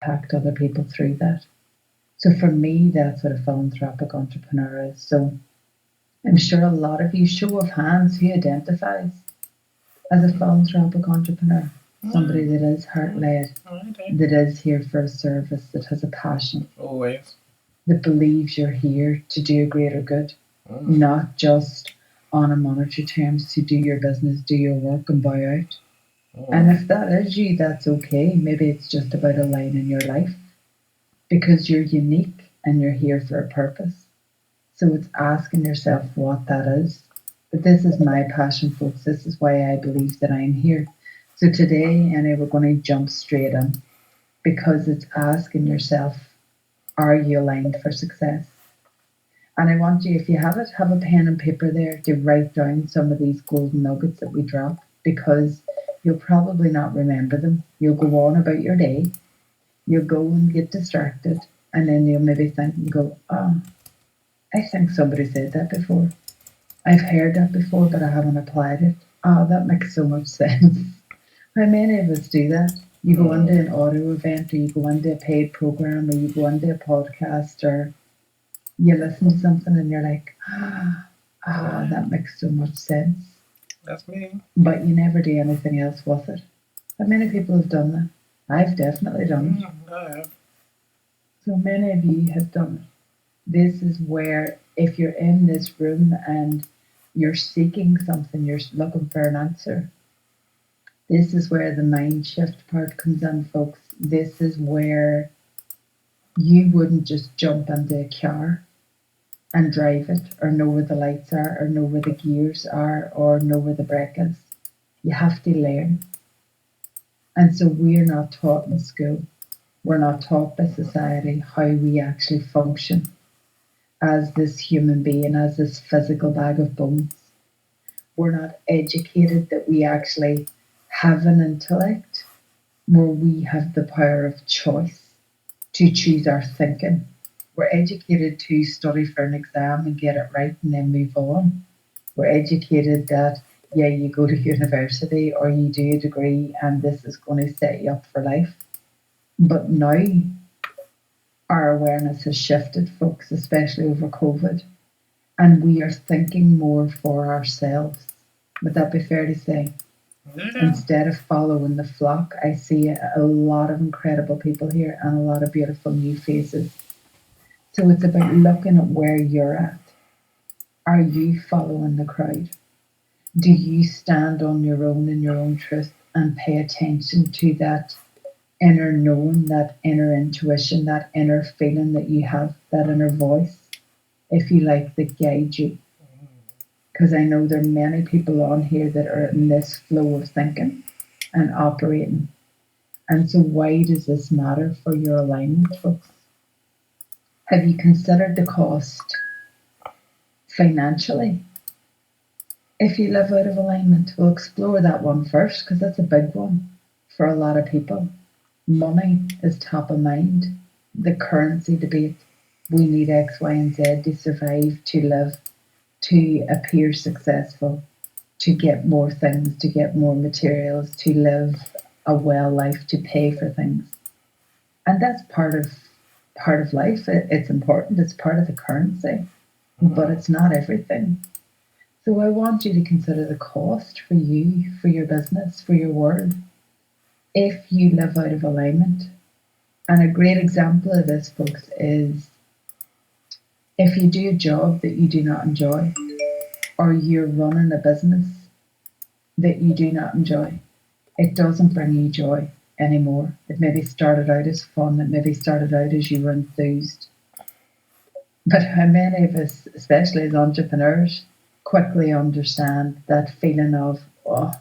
impact other people through that. So for me, that's what a philanthropic entrepreneur is. So I'm sure a lot of you, show of hands, who identifies as a philanthropic entrepreneur, somebody that is heart led, that is here for a service, that has a passion, Always. that believes you're here to do a greater good, not just on a monetary terms to do your business, do your work, and buy out. And if that is you, that's okay. Maybe it's just about a line in your life because you're unique and you're here for a purpose. So it's asking yourself what that is. But this is my passion, folks. This is why I believe that I'm here. So today, Annie, we're going to jump straight in because it's asking yourself, are you aligned for success? And I want you, if you have it, have a pen and paper there to write down some of these golden nuggets that we drop because you'll probably not remember them. You'll go on about your day, you'll go and get distracted, and then you'll maybe think and go, oh, I think somebody said that before. I've heard that before, but I haven't applied it. Oh, that makes so much sense. How many of us do that? You go into an audio event, or you go into a paid program, or you go into a podcast, or you listen to something and you're like, that makes so much sense. That's me. But you never do anything else with it. How many people have done that? I've definitely done it. I have. So many of you have done it. This is where, if you're in this room and you're seeking something, you're looking for an answer, this is where the mind shift part comes in, folks. This is where you wouldn't just jump into a car and drive it, or know where the lights are, or know where the gears are, or know where the brake is. You have to learn. And so we're not taught in school. We're not taught by society how we actually function as this human being, as this physical bag of bones. We're not educated that we actually have an intellect where we have the power of choice to choose our thinking. We're educated to study for an exam and get it right and then move on. We're educated that, yeah, you go to university or you do a degree and this is going to set you up for life. But now our awareness has shifted, folks, especially over COVID, and we are thinking more for ourselves. Would that be fair to say? Yeah. Instead of following the flock, I see a lot of incredible people here and a lot of beautiful new faces. So it's about looking at where you're at. Are you following the crowd? Do you stand on your own in your own truth and pay attention to that inner knowing, that inner intuition, that inner feeling that you have, that inner voice, if you like, that guides you? Because I know there are many people on here that are in this flow of thinking and operating. And so why does this matter for your alignment, folks? Have you considered the cost financially if you live out of alignment? We'll explore that one first because that's a big one for a lot of people. Money is top of mind. The currency debate. We need X, Y, and Z to survive, to live, to appear successful, to get more things, to get more materials, to live a well life, to pay for things. And that's part of life. It's important. It's part of the currency, but it's not everything. So I want you to consider the cost for you, for your business, for your world, if you live out of alignment. And a great example of this, folks, is if you do a job that you do not enjoy, or you're running a business that you do not enjoy, it doesn't bring you joy anymore. It maybe started out as fun, it maybe started out as you were enthused. But how many of us, especially as entrepreneurs, quickly understand that feeling of, oh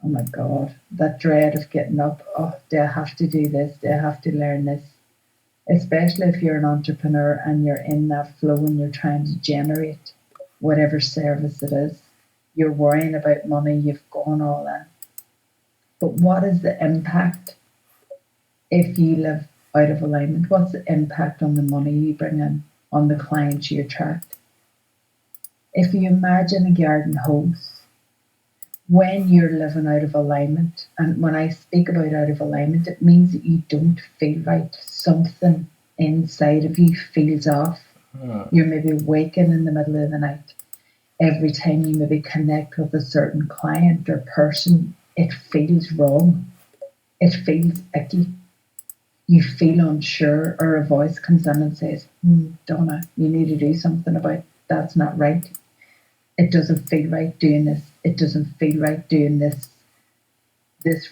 my God, that dread of getting up, oh, do I have to do this? Do I have to learn this? Especially if you're an entrepreneur and you're in that flow and you're trying to generate whatever service it is. You're worrying about money, you've gone all in. But what is the impact if you live out of alignment? What's the impact on the money you bring in, on the clients you attract? If you imagine a garden hose, When you're living out of alignment, and when I speak about out of alignment, it means that you don't feel right. Something inside of you feels off. You're maybe waking in the middle of the night. Every time you maybe connect with a certain client or person, it feels wrong. It feels icky. You feel unsure, or a voice comes in and says, Donna, you need to do something about that's not right. It doesn't feel right doing this. It doesn't feel right doing this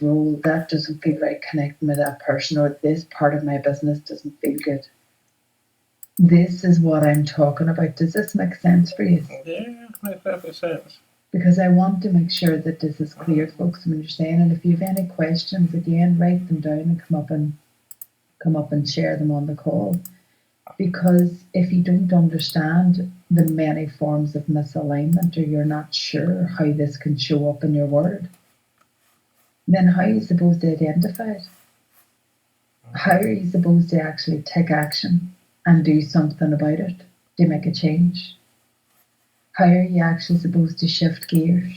role. That doesn't feel right connecting with that person, or this part of my business doesn't feel good. This is what I'm talking about. Does this make sense for you? Yeah, makes perfect sense. Because I want to make sure that this is clear, folks, when you're saying. And if you have any questions, again, write them down and come up and share them on the call. Because if you don't understand the many forms of misalignment, or you're not sure how this can show up in your world, then how are you supposed to identify it? How are you supposed to actually take action and do something about it to make a change? How are you actually supposed to shift gears?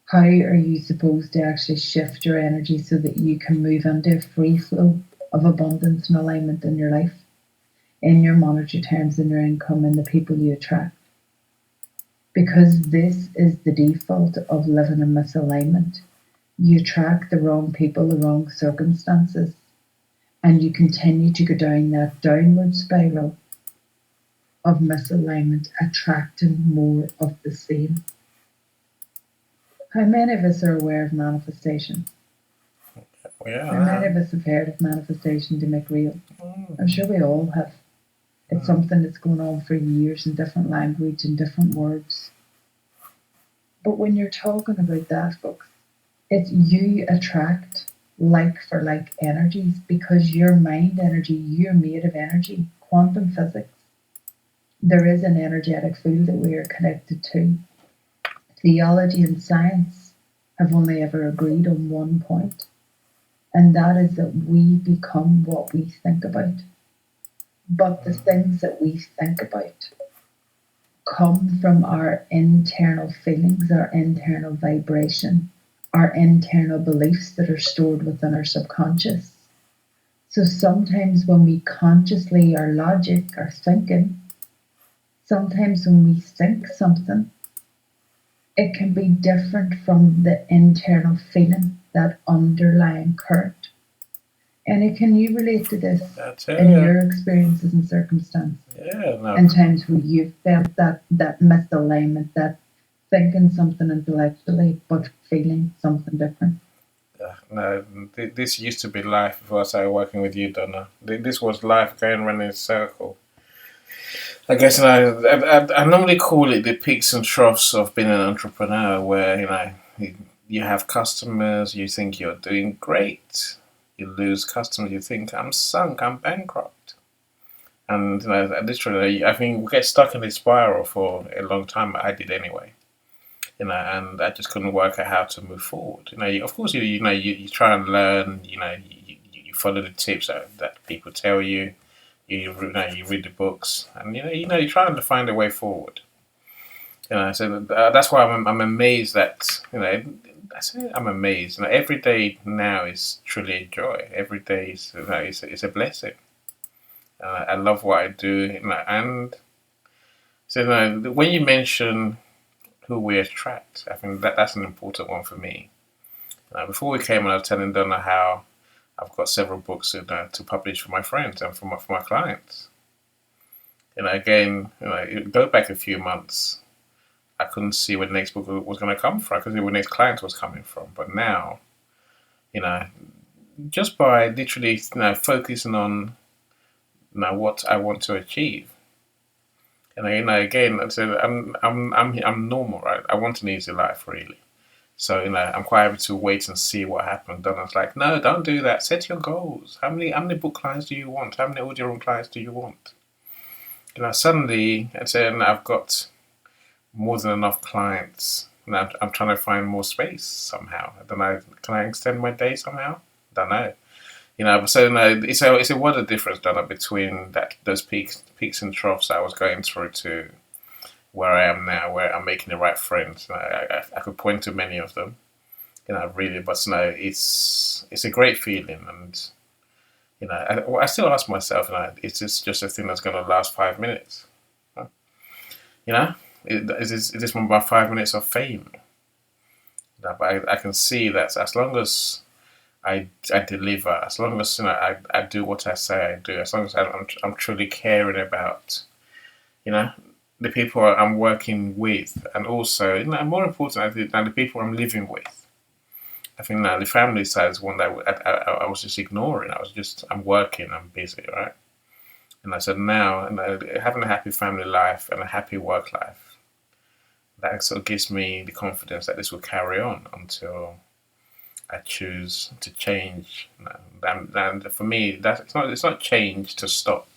How are you supposed to actually shift your energy so that you can move into a free flow of abundance and alignment in your life, in your monetary terms, in your income, and the people you attract? Because this is the default of living in misalignment. You attract the wrong people, the wrong circumstances, and you continue to go down that downward spiral of misalignment, attracting more of the same. How many of us are aware of manifestation? Yeah. How many of us have heard of manifestation to make real? I'm sure we all have. It's something that's going on for years in different language and different words. But when you're talking about that, folks, it's you attract like for like energies, because your mind energy, you're made of energy, quantum physics. There is an energetic field that we are connected to. Theology and science have only ever agreed on one point, and that is that we become what we think about. But the things that we think about come from our internal feelings, our internal vibration, our internal beliefs that are stored within our subconscious. So sometimes when we consciously, our logic, our thinking, sometimes when we think something, it can be different from the internal feeling, that underlying current. And can you relate to this in your experiences and circumstances? Yeah, no. In times where you've felt that misalignment, that thinking something intellectually but feeling something different. No, this used to be life before I started working with you, Donna. This was life going around in a circle. I guess I normally call it the peaks and troughs of being an entrepreneur, where you have customers, you think you're doing great, you lose customers, you think I'm sunk, I'm bankrupt, and literally, I think we get stuck in this spiral for a long time. I did anyway. And I just couldn't work out how to move forward. Of course, you try and learn. You follow the tips that people tell you. You read the books, and you try to find a way forward. So that's why I'm amazed that I say I'm amazed. Every day now is truly a joy. Every day is it's a blessing. I love what I do, and so when you mention who we attract, I think that's an important one for me. Before we came on, I was telling Donna how I've got several books to publish for my friends and for my clients. Again, go back a few months, I couldn't see where the next book was going to come from. I couldn't see where the next client was coming from. But now, you know, just by literally focusing on what I want to achieve, and again, I said I'm normal, right? I want an easy life, really. So I'm quite able to wait and see what happens. Then I was like, no, don't do that. Set your goals. How many book clients do you want? How many audio room clients do you want? Suddenly, I said I've got more than enough clients. And I'm trying to find more space somehow. I don't know. Can I extend my day somehow? Don't know. So it's a what a difference done between those peaks and troughs I was going through to where I am now, where I'm making the right friends. I could point to many of them, really, but it's a great feeling, and I still ask myself, is this just a thing that's going to last 5 minutes? You know, is this my 5 minutes of fame? But I can see that as long as I deliver, as long as I do what I say I do, as long as I'm truly caring about you know the people I'm working with, and also more important, I think, than the people I'm living with. I think now the family side is one that I was just ignoring. I'm working, I'm busy, right? And I said now, having a happy family life and a happy work life, that sort of gives me the confidence that this will carry on until I choose to change. And for me, it's not change to stop.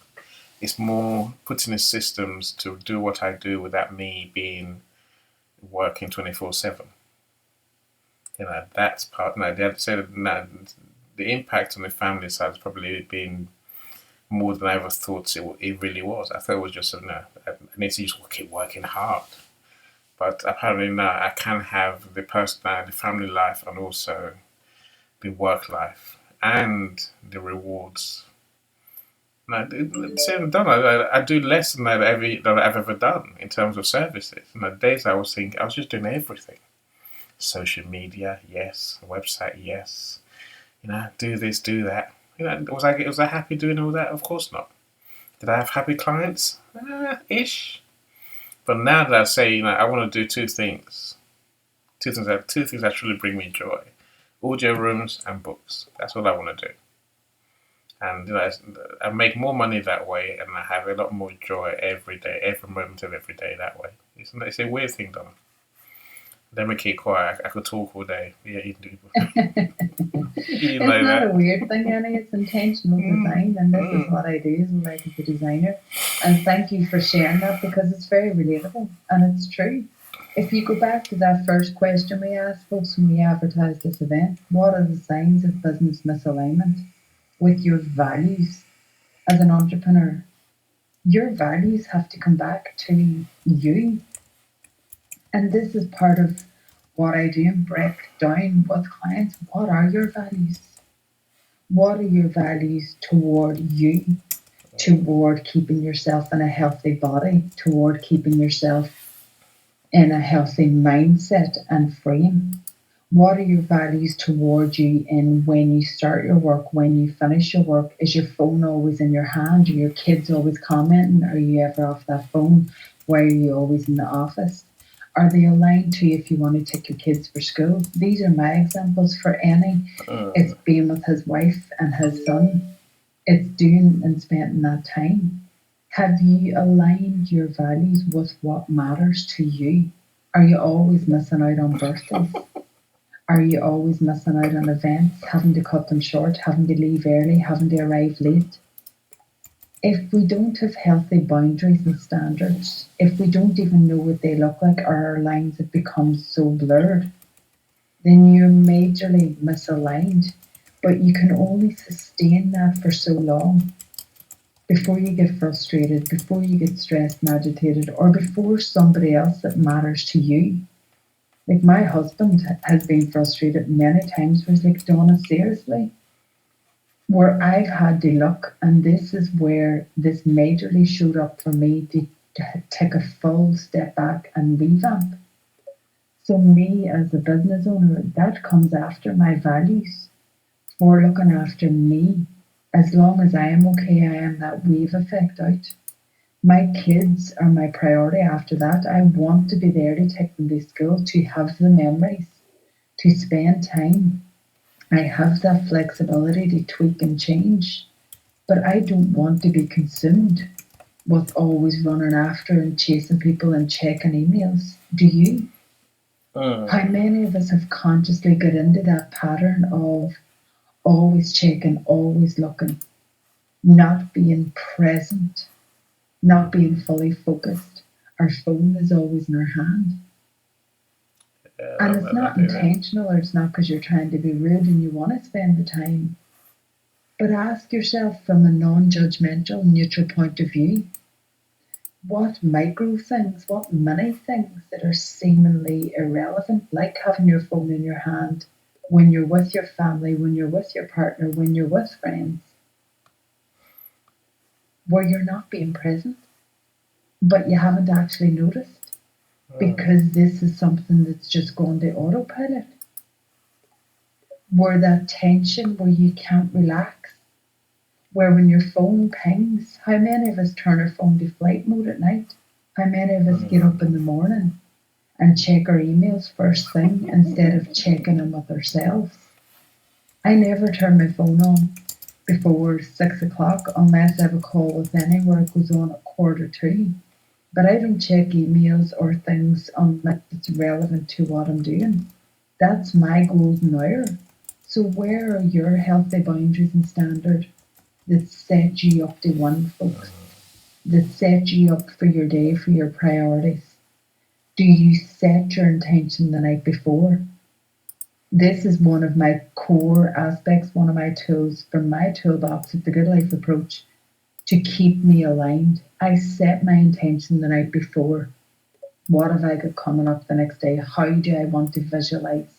It's more putting in systems to do what I do without me being working 24/7. That's part. No, they said no, the impact on the family side has probably been more than I ever thought it really was. I thought it was just I need to just keep working hard. But apparently now I can have the family life, and also the work life and the rewards. No, said and done. I do less than I've ever done in terms of services. And the days I was thinking, I was just doing everything. Social media, yes. Website, yes. Do this, do that. Was I happy doing all that? Of course not. Did I have happy clients? Ish. But now that I say, I want to do two things. Two things that truly bring me joy: audio rooms and books. That's what I want to do. And I make more money that way, and I have a lot more joy every day, every moment of every day that way. It's a weird thing, Donna. Let me keep quiet. I could talk all day. Yeah, you do. It's not a weird thing, Annie. It's intentional design, and this is what I do as well, like as a designer. And thank you for sharing that, because it's very relatable and it's true. If you go back to that first question we asked folks when we advertised this event, what are the signs of business misalignment with your values as an entrepreneur? Your values have to come back to you. And this is part of what I do and break down with clients. What are your values? What are your values toward you? Toward keeping yourself in a healthy body, toward keeping yourself in a healthy mindset and frame. What are your values toward you in when you start your work, when you finish your work? Is your phone always in your hand? Are your kids always commenting? Are you ever off that phone? Why are you always in the office? Are they aligned to you if you want to take your kids for school? These are my examples. For any, it's being with his wife and his son. It's doing and spending that time. Have you aligned your values with what matters to you? Are you always missing out on birthdays? Are you always missing out on events, having to cut them short, having to leave early, having to arrive late? If we don't have healthy boundaries and standards, if we don't even know what they look like, or our lines have become so blurred, then you're majorly misaligned. But you can only sustain that for so long before you get frustrated, before you get stressed and agitated, or before somebody else that matters to you. Like my husband has been frustrated many times where he's like, Donna, seriously? Where I've had to look, and this is where this majorly showed up for me to take a full step back and revamp. So me as a business owner, that comes after my values for looking after me. As long as I am okay, I am that wave effect out. My kids are my priority after that. I want to be there to take them to school, to have the memories, to spend time. I have that flexibility to tweak and change, but I don't want to be consumed with always running after and chasing people and checking emails. Do you? How many of us have consciously got into that pattern of always checking, always looking, not being present, not being fully focused? Our phone is always in our hand. And it's not intentional, or it's not because you're trying to be rude and you want to spend the time. But ask yourself from a non judgmental, neutral point of view, What micro things, what mini things that are seemingly irrelevant, like having your phone in your hand when you're with your family, when you're with your partner, when you're with friends, where you're not being present, but you haven't actually noticed because this is something that's just gone to autopilot. Where that tension, where you can't relax, where when your phone pings, how many of us turn our phone to flight mode at night? How many of us get up in the morning and check our emails first thing instead of checking them with ourselves? I never turn my phone on before 6 o'clock unless I have a call with anywhere it goes on at quarter two. But I don't check emails or things unless it's relevant to what I'm doing. That's my golden hour. So where are your healthy boundaries and standards that set you up to one, folks? That set you up for your day, for your priorities? Do you set your intention the night before? This is one of my core aspects, one of my tools from my toolbox of the Good Life approach to keep me aligned. I set my intention the night before. What have I got coming up the next day? How do I want to visualize?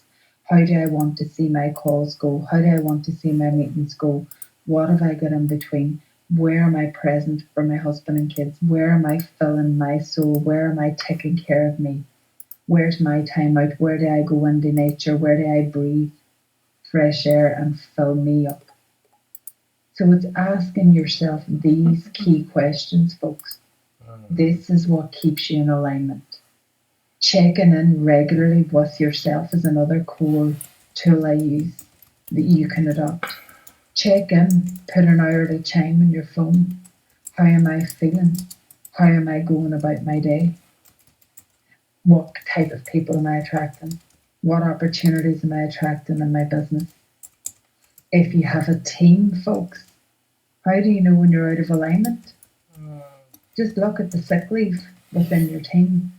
How do I want to see my calls go? How do I want to see my meetings go? What have I got in between? Where am I present for my husband and kids? Where am I filling my soul? Where am I taking care of me? Where's my time out? Where do I go into nature? Where do I breathe fresh air and fill me up? So it's asking yourself these key questions, folks. This is what keeps you in alignment. Checking in regularly with yourself is another core tool I use that you can adopt. Check in, put an hourly chime in your phone. How am I feeling? How am I going about my day? What type of people am I attracting? What opportunities am I attracting in my business? If you have a team, folks, how do you know when you're out of alignment? Just look at the sick leave within your team.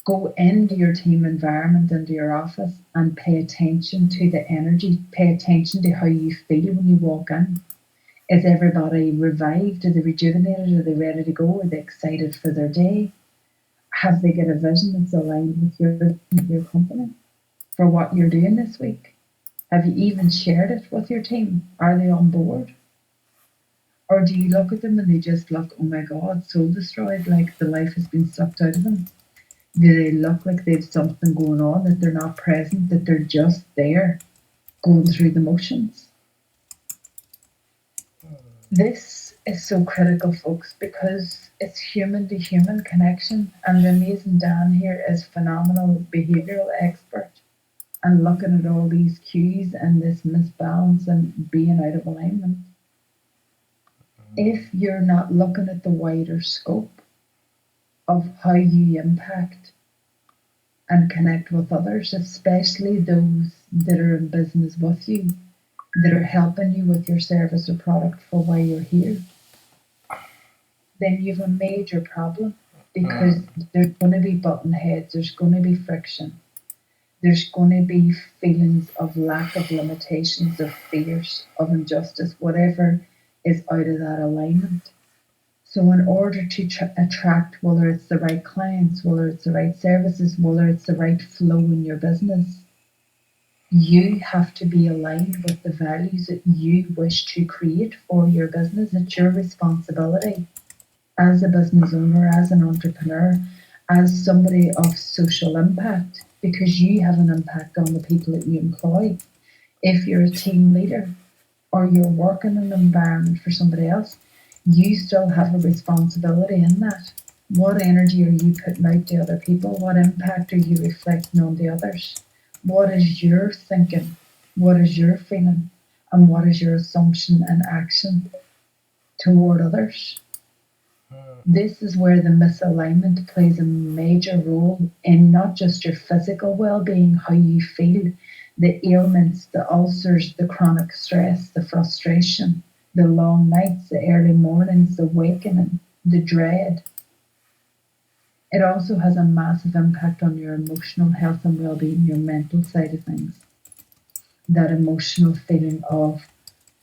Go into your team environment, into your office, and pay attention to the energy. Pay attention to how you feel when you walk in. Is everybody revived? Are they rejuvenated? Are they ready to go? Are they excited for their day? Have they got a vision that's aligned with your company for what you're doing this week? Have you even shared it with your team? Are they on board? Or do you look at them and they just look, oh my God, soul destroyed, like the life has been sucked out of them? Do they look like they've something going on, that they're not present, that they're just there going through the motions? This is so critical, folks, because it's human to human connection. And the amazing Dan here is phenomenal behavioral expert and looking at all these cues and this misbalance and being out of alignment. If you're not looking at the wider scope of how you impact and connect with others, especially those that are in business with you, that are helping you with your service or product for why you're here, then you've a major problem because there's going to be button heads, there's going to be friction, there's going to be feelings of lack of limitations, of fears, of injustice, whatever is out of that alignment. So, in order to attract, whether it's the right clients, whether it's the right services, whether it's the right flow in your business, you have to be aligned with the values that you wish to create for your business. It's your responsibility as a business owner, as an entrepreneur, as somebody of social impact, because you have an impact on the people that you employ. If you're a team leader or you're working in an environment for somebody else, you still have a responsibility in that. What energy are you putting out to other people? What impact are you reflecting on the others? What is your thinking? What is your feeling? And what is your assumption and action toward others? This is where the misalignment plays a major role in not just your physical well being, how you feel, the ailments, the ulcers, the chronic stress, the frustration, the long nights, the early mornings, the awakening, the dread. It also has a massive impact on your emotional health and well being, your mental side of things. That emotional feeling of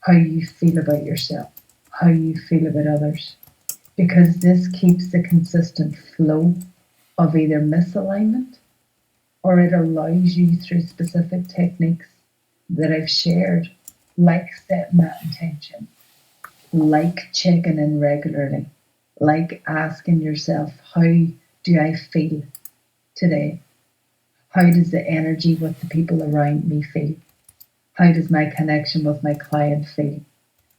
how you feel about yourself, how you feel about others. because this keeps the consistent flow of either misalignment, or it allows you through specific techniques that I've shared, like setting that intention, like checking in regularly, like asking yourself, how do I feel today? How does the energy with the people around me feel? How does my connection with my client feel?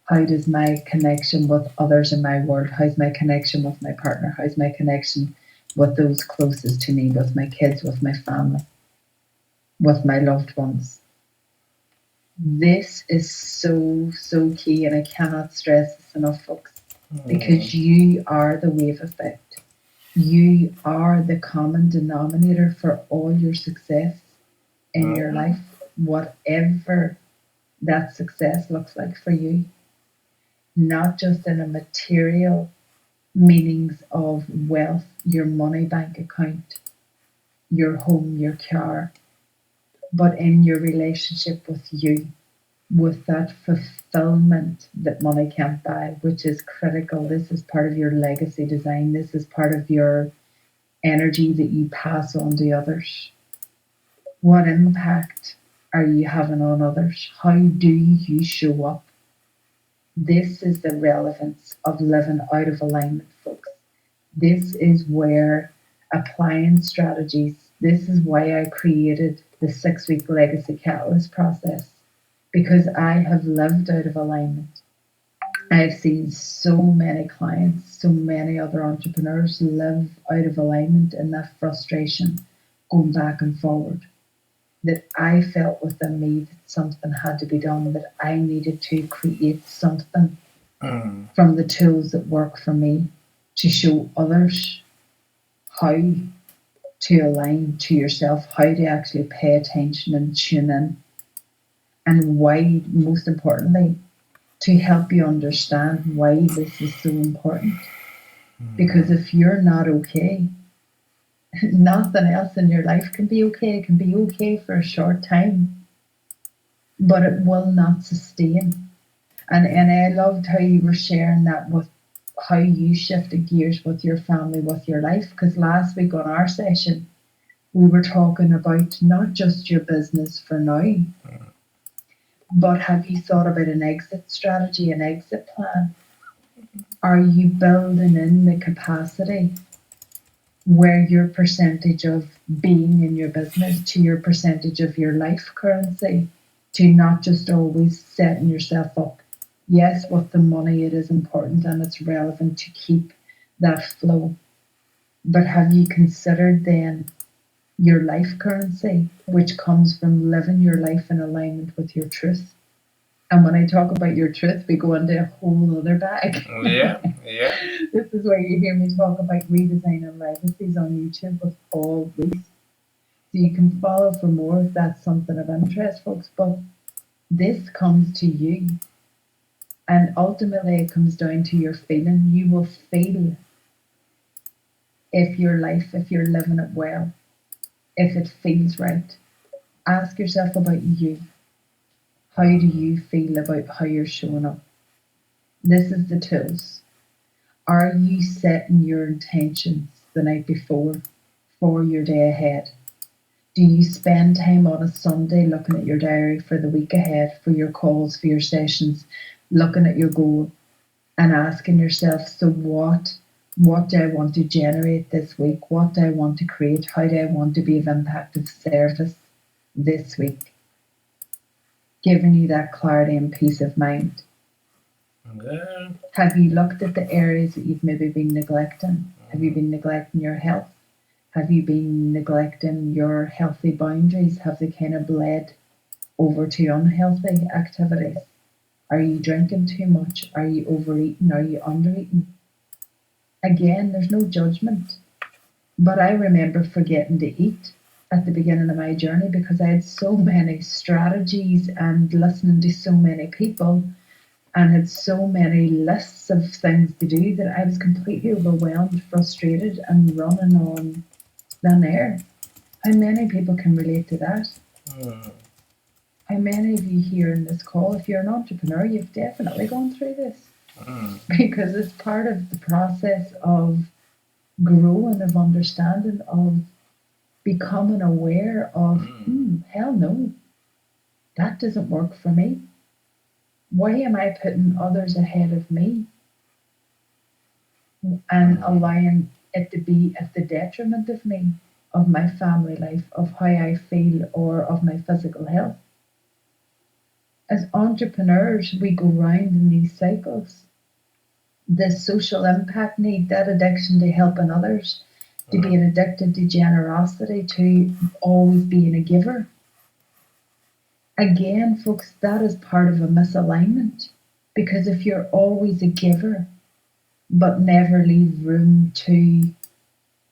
How does my connection with others in my world? How's my connection with my partner? How's my connection with those closest to me, with my kids, with my family, with my loved ones? This is so, so key, and I cannot stress this enough, folks, because you are the wave effect. You are the common denominator for all your success in your life, whatever that success looks like for you, not just in a material meanings of wealth, your money bank account, your home, your car, but in your relationship with you, with that fulfillment that money can't buy, which is critical. This is part of your legacy design. This is part of your energy that you pass on to others. What impact are you having on others? How do you show up? This is the relevance of living out of alignment, folks. This is where applying strategies, this is why I created the 6 week legacy catalyst process, because I have lived out of alignment. I've seen so many clients, so many other entrepreneurs live out of alignment, and that frustration going back and forward, that I felt within me that something had to be done, that I needed to create something from the tools that work for me to show others how to align to yourself, how to actually pay attention and tune in, and why, most importantly, to help you understand why this is so important. Because if you're not okay, nothing else in your life can be okay. It can be okay for a short time, but it will not sustain. And I loved how you were sharing that with how you shifted gears with your family, with your life. Because last week on our session, we were talking about not just your business for now, but have you thought about an exit strategy, an exit plan? Are you building in the capacity where your percentage of being in your business to your percentage of your life currency, to not just always setting yourself up? Yes, with the money, it is important and it's relevant to keep that flow. But have you considered then your life currency, which comes from living your life in alignment with your truth? And when I talk about your truth, we go into a whole other bag. Yeah, yeah. This is where you hear me talk about redesigning legacies on YouTube with Paul Reese. So you can follow for more if that's something of interest, folks. But this comes to you. And ultimately, it comes down to your feeling. You will feel if your life, if you're living it well, if it feels right. Ask yourself about you. How do you feel about how you're showing up? This is the tools. Are you setting your intentions the night before for your day ahead? Do you spend time on a Sunday looking at your diary for the week ahead, for your calls, for your sessions, looking at your goal and asking yourself, so what do I want to generate this week? What do I want to create? How do I want to be of impact, of service this week? Giving you that clarity and peace of mind. Yeah. Have you looked at the areas that you've maybe been neglecting? Have you been neglecting your health? Have you been neglecting your healthy boundaries? Have they kind of bled over to unhealthy activities? Are you drinking too much? Are you overeating? Are you undereating? Again, there's no judgment. But I remember forgetting to eat at the beginning of my journey because I had so many strategies and listening to so many people and had so many lists of things to do that I was completely overwhelmed, frustrated, and running on thin air. How many people can relate to that? How many of you here in this call, if you're an entrepreneur, you've definitely gone through this. Mm. because it's part of the process of growing, of understanding, of becoming aware of, Mm. hell no, that doesn't work for me. Why am I putting others ahead of me and Mm. allowing it to be at the detriment of me, of my family life, of how I feel, or of my physical health? As entrepreneurs, we go round in these cycles. This social impact need, that addiction to helping others, to Mm. being addicted to generosity, to always being a giver. Again, folks, that is part of a misalignment. Because if you're always a giver, but never leave room to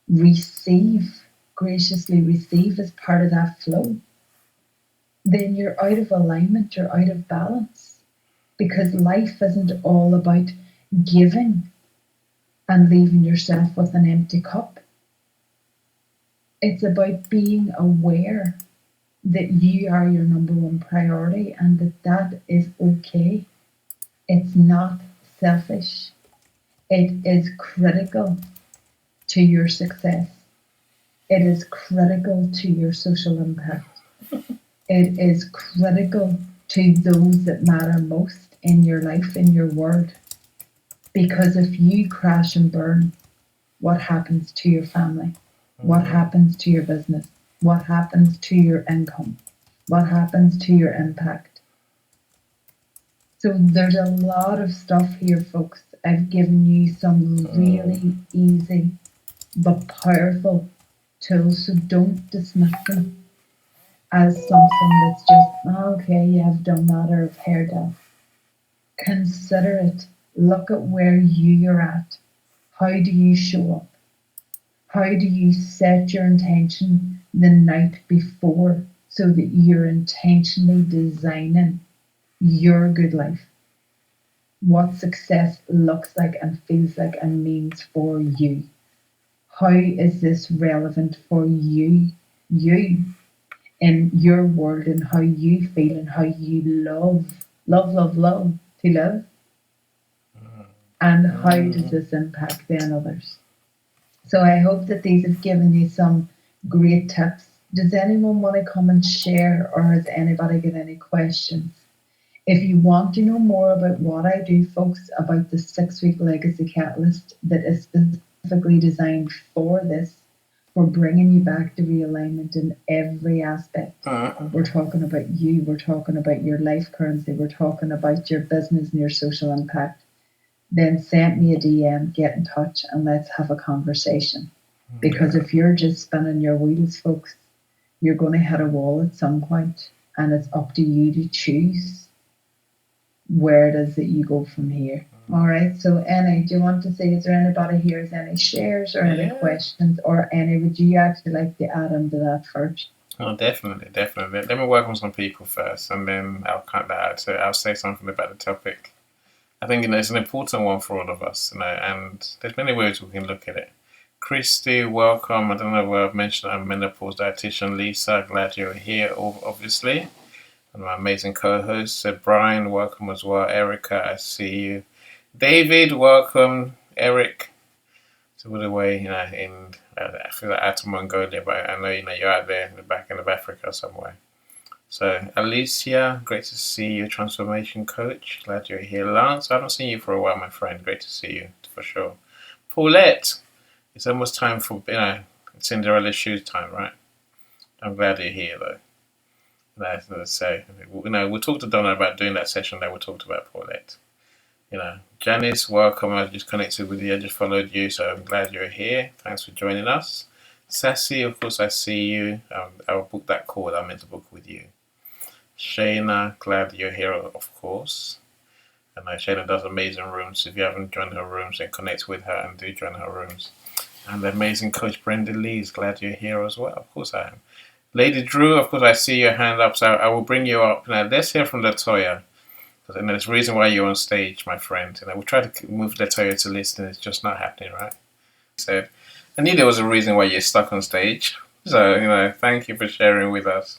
receive, graciously receive as part of that flow, then you're out of alignment, you're out of balance. Because life isn't all about giving and leaving yourself with an empty cup. It's about being aware that you are your number one priority and that that is okay. It's not selfish. It is critical to your success. It is critical to your social impact. It is critical to those that matter most in your life, in your world. Because if you crash and burn, what happens to your family? What Mm. happens to your business? What happens to your income? What happens to your impact? So there's a lot of stuff here, folks. I've given you some Mm. really easy but powerful tools, so don't dismiss them as something that's just, "Oh, okay, yeah, I've done that, or I've heard that." Consider it. Look at where you're at. How do you show up? How do you set your intention the night before so that you're intentionally designing your good life? What success looks like and feels like and means for you. How is this relevant for you? You in your world and how you feel and how you love to live. And how does Mm. this impact then others? So I hope that these have given you some great tips. Does anyone want to come and share, or has anybody got any questions? If you want to know more about what I do, folks, about the 6 week legacy catalyst that is specifically designed for this, for bringing you back to realignment in every aspect. Mm. We're talking about you, we're talking about your life currency, we're talking about your business and your social impact. Then send me a DM, get in touch, and let's have a conversation. Because Yeah. if you're just spinning your wheels, folks, you're going to hit a wall at some point, and it's up to you to choose where it is that you go from here. All right. So, Annie, do you want to say, is there anybody here has any shares or any Yeah. questions, or any would you actually like to add into that first? Oh, definitely, definitely. Let me work on some people first, and then I'll cut that out. So I'll say something about the topic. I think it's an important one for all of us, and there's many ways we can look at it. Christy, welcome. I don't know where I've mentioned I'm menopause dietitian. Lisa, glad you're here, obviously. And my amazing co-host, Brian, welcome as well. Erica, I see you. David, welcome. Eric, it's all the way, in I feel like out of Mongolia, but I know you're out there in the back end of Africa somewhere. So Alicia, great to see you, transformation coach. Glad you're here. Lance, I haven't seen you for a while, my friend. Great to see you for sure. Paulette, it's almost time for Cinderella's shoes time, right? I'm glad you're here though. Let's say, we'll talk to Donna about doing that session that we talked about, Paulette. Janice, welcome. I just connected with you. I just followed you, so I'm glad you're here. Thanks for joining us. Sassy, of course, I see you. I'll book that call that I meant to book with you. Shayna, glad you're here, of course. And Shayna does amazing rooms. If you haven't joined her rooms, then connect with her and do join her rooms. And the amazing coach Brenda Lee's glad you're here as well. Of course I am. Lady Drew, of course I see your hand up, so I will bring you up. Now let's hear from Latoya. And there's a reason why you're on stage, my friend. We try to move Latoya to listen, it's just not happening, right? So I knew there was a reason why you're stuck on stage. So, thank you for sharing with us.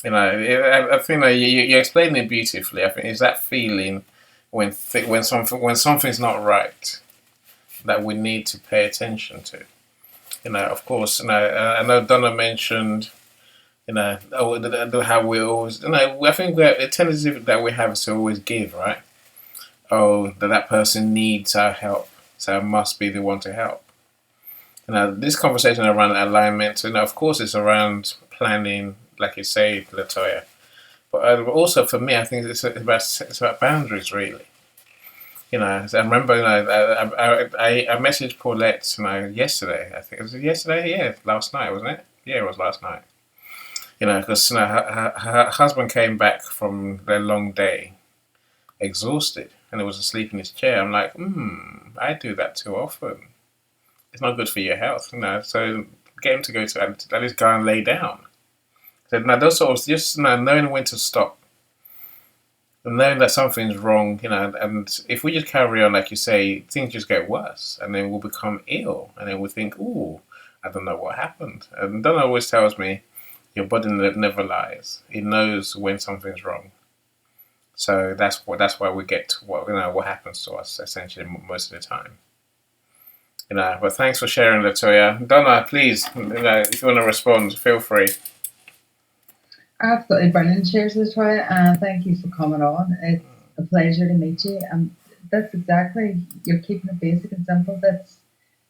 I think you explained it beautifully. I think it's that feeling when something's not right that we need to pay attention to. Of course, I know Donna mentioned, how we always, I think we have a tendency that we have to always give, right? Oh, that person needs our help, so I must be the one to help. This conversation around alignment, of course, it's around planning, like you say, Latoya. But also for me, I think it's about boundaries, really. So I remember, I messaged Paulette, yesterday. I think it was yesterday. Yeah, last night, wasn't it? Yeah, it was last night. Because her husband came back from their long day, exhausted, and he was asleep in his chair. I'm like, I do that too often. It's not good for your health, So get him to go to at least go and lay down. So now those sort of just knowing when to stop, and knowing that something's wrong, and if we just carry on like you say, things just get worse, and then we'll become ill, and then we'll think, "Ooh, I don't know what happened." And Don always tells me, "Your body never lies; it knows when something's wrong." So that's why we get to what happens to us essentially most of the time. But thanks for sharing, Latoya. Donna, please, if you want to respond, feel free. Absolutely brilliant. Cheers, Troy, and thank you for coming on. It's a pleasure to meet you. And that's exactly, you're keeping it basic and simple. That's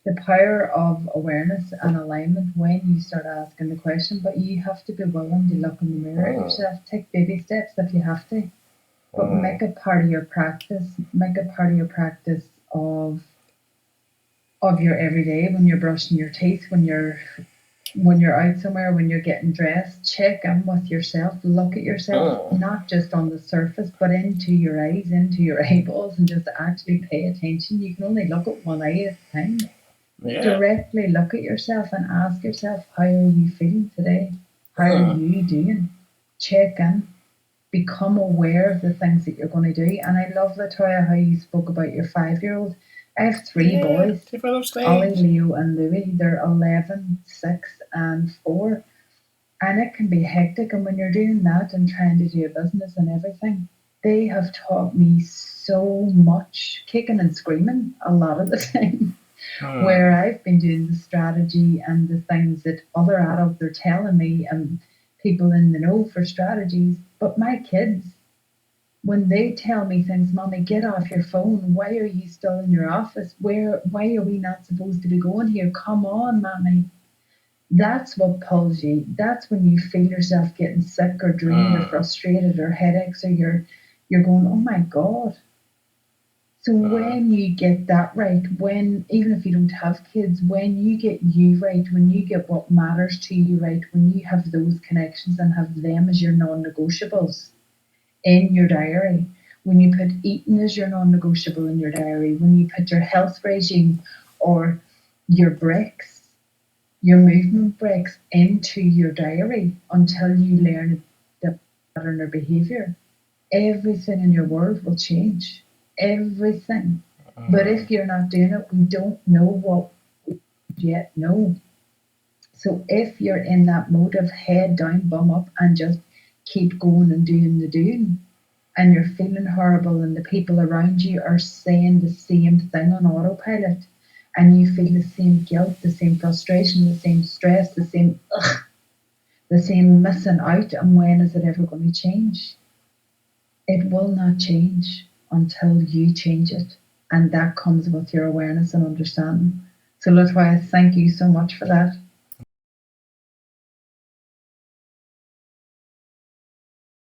the power of awareness and alignment when you start asking the question. But you have to be willing to look in the mirror at yourself. Take baby steps if you have to, but make it part of your practice. Make it part of your practice of your everyday, when you're brushing your teeth, when you're out somewhere, when you're getting dressed. Check in with yourself, look at yourself, not just on the surface, but into your eyes, into your eyeballs, and just actually pay attention. You can only look at one eye at a time. Yeah. Directly look at yourself and ask yourself, how are you feeling today? How are you doing? Check in. Become aware of the things that you're going to do. And I love, Latoya, how you spoke about your 5-year-old. I have three boys, Ollie, Leo, and Louis. They're 11, 6, and 4. And it can be hectic. And when you're doing that and trying to do a business and everything, they have taught me so much, kicking and screaming a lot of the time, where I've been doing the strategy and the things that other adults are telling me and people in the know for strategies. But my kids, when they tell me things, Mommy, get off your phone. Why are you still in your office? Why are we not supposed to be going here? Come on, Mommy. That's what pulls you. That's when you feel yourself getting sick or drained or frustrated or headaches, or you're going, oh my God. So when you get that right, when, even if you don't have kids, when you get you right, when you get what matters to you right, when you have those connections and have them as your non-negotiables in your diary, when you put eating as your non-negotiable in your diary, when you put your health regime or your breaks, your movement breaks into your diary until you learn the pattern or behavior, everything in your world will change. Everything. But if you're not doing it, we don't know what we yet know. So if you're in that mode of head down, bum up, and just keep going and doing the doing, and you're feeling horrible, and the people around you are saying the same thing on autopilot, and you feel the same guilt, the same frustration, the same stress, the same the same missing out, and when is it ever going to change? It will not change until you change it. And that comes with your awareness and understanding. So, Latoya, thank you so much for that.